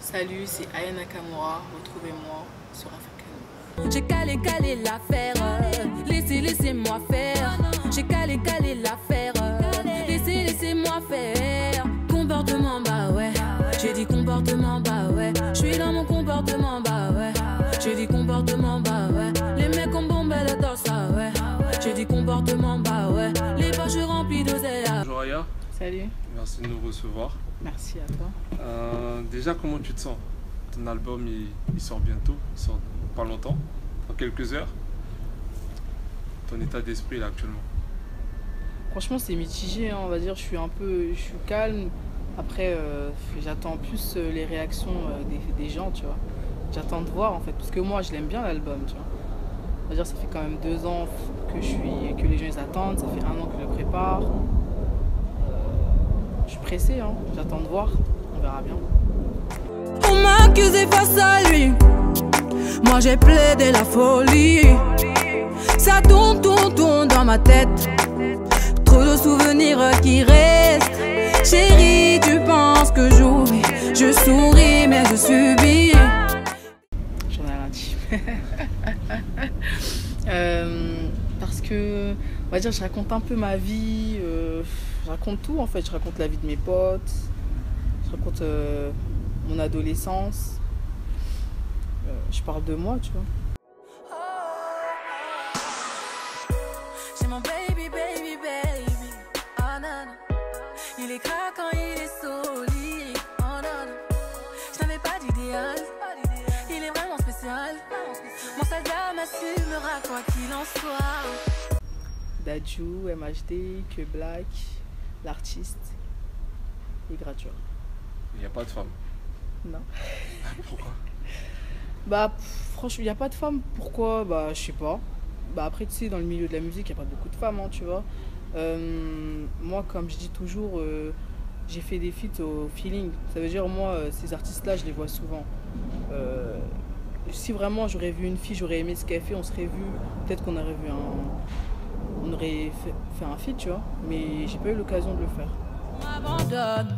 Salut, c'est Aya Nakamura. Retrouvez-moi sur African. J'ai calé l'affaire, laissez-moi faire. J'ai calé l'affaire, laissez-moi faire. Comportement, bah ouais. J'ai dit comportement, bah ouais. Je suis dans mon comportement, bah ouais. J'ai dit comportement, bah ouais. Les mecs ont bombé le torse, ah ouais. J'ai dit comportement, bah ouais. Les poches remplies d'oseille. Bonjour Aya. Salut. Merci de nous recevoir. Merci à toi. Déjà, comment tu te sens? Ton album il sort bientôt, il sort pas longtemps, dans quelques heures. Ton état d'esprit là actuellement? Franchement, c'est mitigé, hein, on va dire. Je suis calme. Après, j'attends plus les réactions des gens, tu vois. J'attends de voir en fait, parce que moi, je l'aime bien l'album, tu vois. On va dire, ça fait quand même 2 ans que les gens ils attendent. Ça fait 1 an que je le prépare. Je suis pressée, hein. J'attends de voir. On verra bien. On m'a accusé face à lui. Moi j'ai plaidé la folie. Ça tourne dans ma tête. Trop de souvenirs qui restent. Chérie, tu penses que j'oublie. Je souris mais je subis. J'en ai lundi. Parce que, on va dire, je raconte un peu ma vie. Je raconte tout en fait. Je raconte la vie de mes potes. Je raconte mon adolescence. Je parle de moi, tu vois. J'ai mon baby. Oh non. Il est craquant, il est solide. Oh non. Je n'avais pas d'idéal. Il est vraiment spécial. Mon soldat m'assumera quoi qu'il en soit. Dadju, MHD, Que Black, l'artiste et Gradure. Il n'y a pas de femme? Non. Pourquoi? Bah franchement, il n'y a pas de femmes. Pourquoi? Bah je sais pas. Bah après tu sais, dans le milieu de la musique, il n'y a pas beaucoup de femmes, hein, tu vois. Moi, comme je dis toujours, j'ai fait des feats au feeling. Ça veut dire, moi, ces artistes-là, je les vois souvent. Si vraiment j'aurais vu une fille, j'aurais aimé ce qu'elle fait, on serait vu. Peut-être qu'on aurait vu on aurait fait un feat, tu vois. Mais j'ai pas eu l'occasion de le faire. M'abandonne.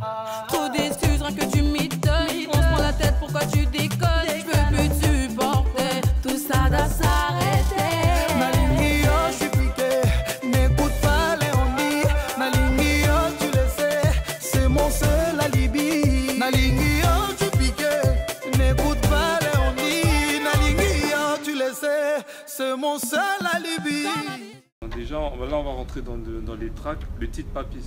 Trop d'excuses, rien que tu m'étonnes. On se prend la tête, pourquoi tu déconnes? Je peux plus te supporter. Tout ça doit s'arrêter. Nalingi, oh, je suis piqué. N'écoute pas Léonie. Nalingi, oh, tu le sais. C'est mon seul alibi. Nalingi, oh, tu piqué. N'écoute pas Léonie. Nalingi, oh, tu le sais. C'est mon seul alibi. Déjà, là on va rentrer dans les tracks. Le titre Papis.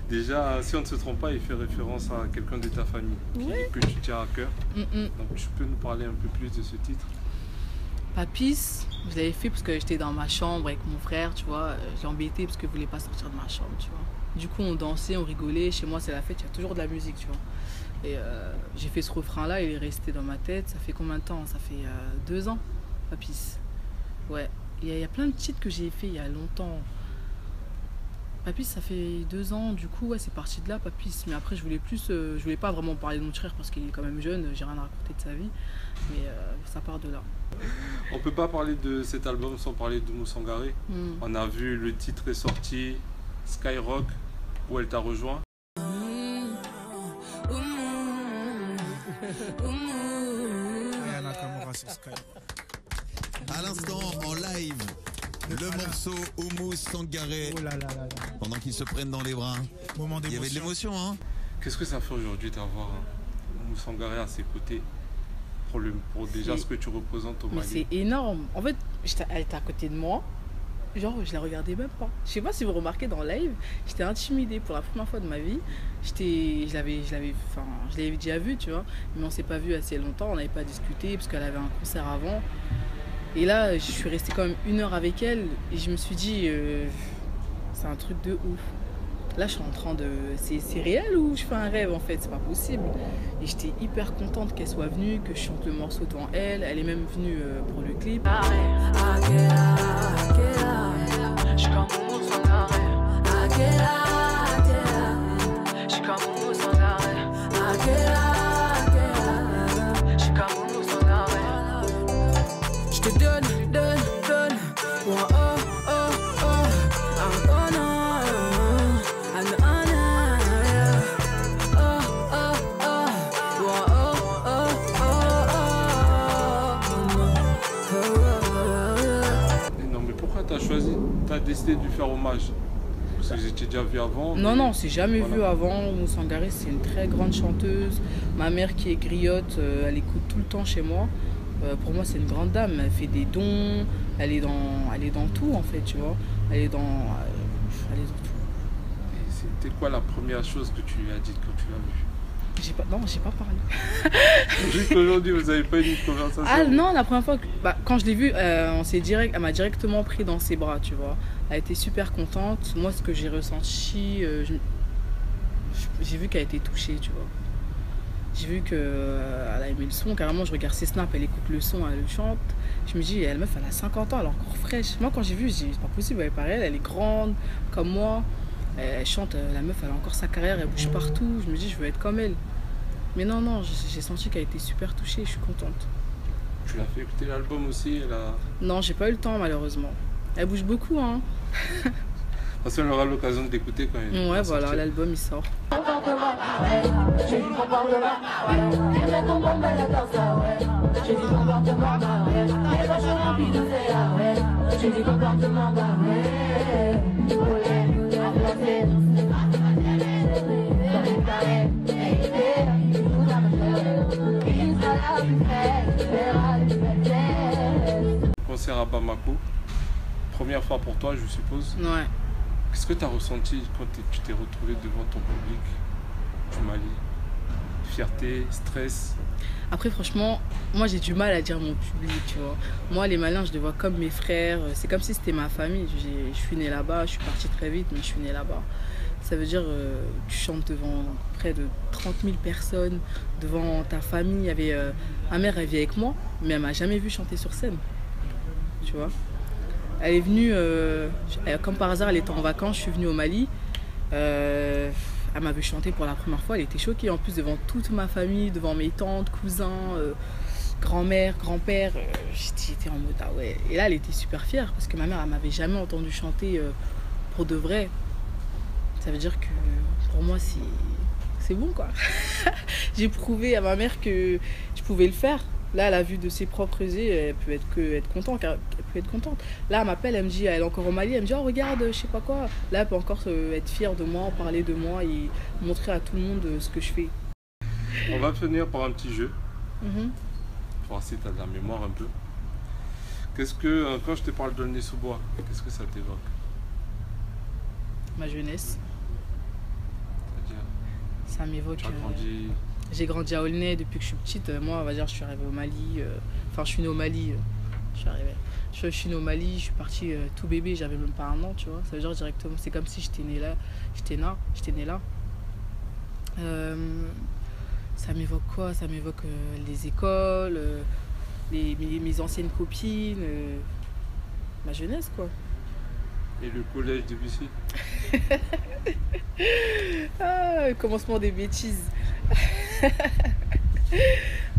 Déjà, si on ne se trompe pas, il fait référence à quelqu'un de ta famille que tu tiens à cœur. Donc tu peux nous parler un peu plus de ce titre? Papis, je l'avais fait parce que j'étais dans ma chambre avec mon frère, tu vois. J'ai embêté parce que je voulais pas sortir de ma chambre, tu vois. Du coup, on dansait, on rigolait. Chez moi, c'est la fête, il y a toujours de la musique, tu vois. Et j'ai fait ce refrain-là, il est resté dans ma tête. Ça fait combien de temps? Ça fait 2 ans, Papis. Ouais. Il y a plein de titres que j'ai fait il y a longtemps. Papis, ça fait 2 ans, du coup, ouais, c'est parti de là, Papis. Mais après, je voulais pas vraiment parler de mon frère parce qu'il est quand même jeune, j'ai rien à raconter de sa vie. Mais ça part de là. On peut pas parler de cet album sans parler de Oumou Sangaré. On a vu, le titre est sorti, Skyrock, où elle t'a rejoint. À l'instant, en live, le morceau Oumou Sangaré. Oh là là là là. Pendant qu'ils se prennent dans les bras. Moment il y avait de l'émotion, hein. Qu'est-ce que ça fait aujourd'hui d'avoir Oumou Sangaré à ses côtés pour déjà ce que tu représentes au Mali? Mais c'est énorme. En fait, elle était à côté de moi. Genre, je la regardais même pas. Je sais pas si vous remarquez dans le live, j'étais intimidée pour la première fois de ma vie. Je l'avais déjà vue, tu vois. Mais on s'est pas vu assez longtemps, on n'avait pas discuté parce qu'elle avait un concert avant. Et là, je suis restée quand même 1 heure avec elle et je me suis dit, c'est un truc de ouf. Là, je suis en train de... C'est réel ou je fais un rêve en fait? C'est pas possible. Et j'étais hyper contente qu'elle soit venue, que je chante le morceau devant elle. Elle est même venue pour le clip. Je suis comme Oumou Sangaré. Je suis comme Oumou Sangaré. Je suis comme Oumou Sangaré. Je te donne. Oh, oh, oh, oh. Oh, oh, non. Oh, oh, oh. Oh, oh, décidé de lui faire hommage? Parce que j'étais déjà vu avant. Non, mais... non, c'est jamais voilà. vu avant. Oumou Sangaré, c'est une très grande chanteuse. Ma mère qui est griotte, elle écoute tout le temps chez moi. Pour moi, c'est une grande dame. Elle fait des dons. Elle est dans tout, en fait, tu vois. Elle est dans tout. Et c'était quoi la première chose que tu lui as dit quand tu l'as vue? Non, j'ai pas parlé. Jusqu'aujourd'hui, vous n'avez pas eu une conversation? Ah non, la première fois, quand je l'ai vue, elle m'a directement pris dans ses bras, tu vois. Elle était super contente. Moi, ce que j'ai ressenti, j'ai vu qu'elle était touchée, tu vois. J'ai vu qu'elle a aimé le son. Carrément, je regarde ses snaps, elle écoute le son, elle le chante. Je me dis, la meuf, elle a 50 ans, elle est encore fraîche. Moi, quand j'ai vu, je dis, c'est pas possible, elle est pareille, elle est grande, comme moi. Elle chante, la meuf, elle a encore sa carrière, elle bouge partout. Je me dis, je veux être comme elle. Mais non, j'ai senti qu'elle était super touchée, je suis contente. Tu l'as fait écouter l'album aussi? Non, j'ai pas eu le temps, malheureusement. Elle bouge beaucoup, hein. Parce qu'on aura l'occasion d'écouter quand même. Ouais, voilà, l'album, il sort. Concert à Bamako, première fois pour toi, je suppose. Ouais. Qu'est-ce que tu as ressenti quand tu t'es retrouvé devant ton public du Mali? Fierté, stress? Après, franchement, moi j'ai du mal à dire mon public, tu vois. Moi, les Maliens, je les vois comme mes frères. C'est comme si c'était ma famille. Je suis née là-bas, je suis partie très vite, mais je suis née là-bas. Ça veut dire tu chantes devant près de 30 000 personnes, devant ta famille. Ma mère, elle vit avec moi, mais elle m'a jamais vue chanter sur scène, tu vois. Elle est venue, comme par hasard, elle était en vacances, je suis venue au Mali. Elle m'a vu chanter pour la première fois, elle était choquée. En plus, devant toute ma famille, devant mes tantes, cousins, grand-mère, grand-père. J'étais en mode, ah ouais. Et là, elle était super fière parce que ma mère, elle m'avait jamais entendu chanter pour de vrai. Ça veut dire que pour moi, c'est bon, quoi. J'ai prouvé à ma mère que je pouvais le faire. Là, à la vue de ses propres yeux, elle peut être contente. Là, elle m'appelle, elle me dit, elle est encore au Mali, elle me dit, oh regarde, je sais pas quoi. Là, elle peut encore être fière de moi, parler de moi et montrer à tout le monde ce que je fais. On va finir par un petit jeu. Mm-hmm. Pour voir si tu as de la mémoire un peu. Qu'est-ce que, quand je te parle d'Aulnay-sous-Bois, qu'est-ce que ça t'évoque? Ma jeunesse. C'est-à-dire, ça m'évoque. tu as grandi... J'ai grandi à Aulnay depuis que je suis petite. Moi, on va dire, je suis arrivée au Mali. Enfin, je suis née au Mali. Je suis née au Mali, je suis partie tout bébé, j'avais même pas 1 an, tu vois. Ça veut dire directement, c'est comme si j'étais née là. Ça m'évoque quoi? Ça m'évoque les écoles, mes anciennes copines, ma jeunesse, quoi. Et le collège de Bussy? Ah, le commencement des bêtises.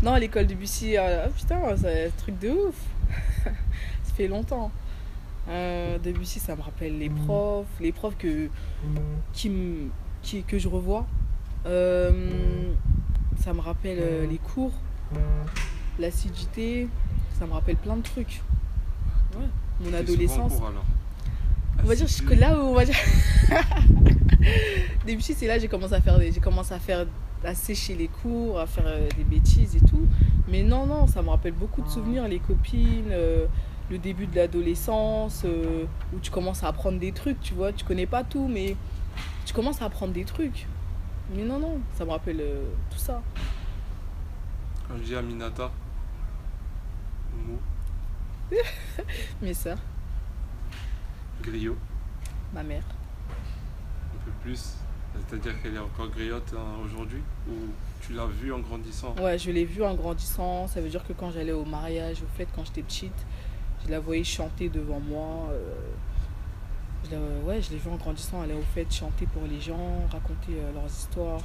Non, l'école de Bussy, putain, c'est un truc de ouf. Ça fait longtemps. Debussy, ça me rappelle les profs que je revois. Ça me rappelle les cours, l'assiduité, ça me rappelle plein de trucs. Ouais, mon adolescence. Cours, alors. On va dire que là où on va dire. Debussy, c'est là que j'ai commencé à faire à sécher les cours, à faire des bêtises et tout. Mais non, ça me rappelle beaucoup de souvenirs, les copines, le début de l'adolescence, où tu commences à apprendre des trucs, tu vois. Tu connais pas tout, mais tu commences à apprendre des trucs. Mais non, ça me rappelle tout ça. Quand je dis Aminata, Oumou, Mes sœurs, Griot, ma mère. un peu plus. C'est-à-dire qu'elle est encore griotte aujourd'hui, ou tu l'as vue en grandissant? Ouais, je l'ai vue en grandissant. Ça veut dire que quand j'allais au mariage, au fait, quand j'étais petite, je la voyais chanter devant moi. Je l'ai vue en grandissant, aller au fait, chanter pour les gens, raconter leurs histoires.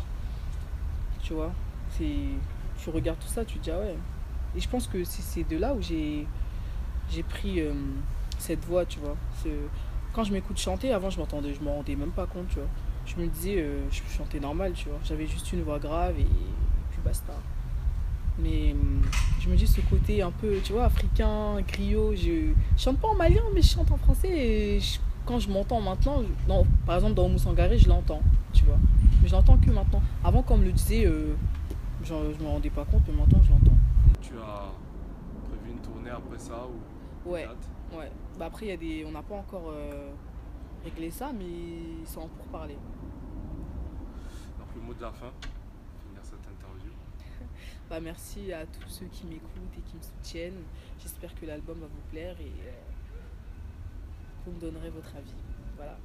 Tu vois, tu regardes tout ça, tu te dis ah ouais. Et je pense que c'est de là où j'ai pris cette voix, tu vois. Quand je m'écoute chanter, avant je m'en rendais même pas compte, tu vois. Je me disais, je chantais normal, tu vois. J'avais juste une voix grave et puis basta. Mais je me dis ce côté un peu, tu vois, africain, griot. Je chante pas en malien, mais je chante en français. Et quand je m'entends maintenant, par exemple dans Oumou Sangaré, je l'entends, tu vois. Mais je l'entends que maintenant. Avant, quand on me le disait, je me rendais pas compte, mais maintenant je l'entends. Tu as prévu une tournée après ça ou Ouais, date? ouais. Bah après, on n'a pas encore réglé ça, mais c'est en pourparlers. Donc le mot de la fin, pour finir cette interview. Bah merci à tous ceux qui m'écoutent et qui me soutiennent. J'espère que l'album va vous plaire et vous me donnerez votre avis. Voilà.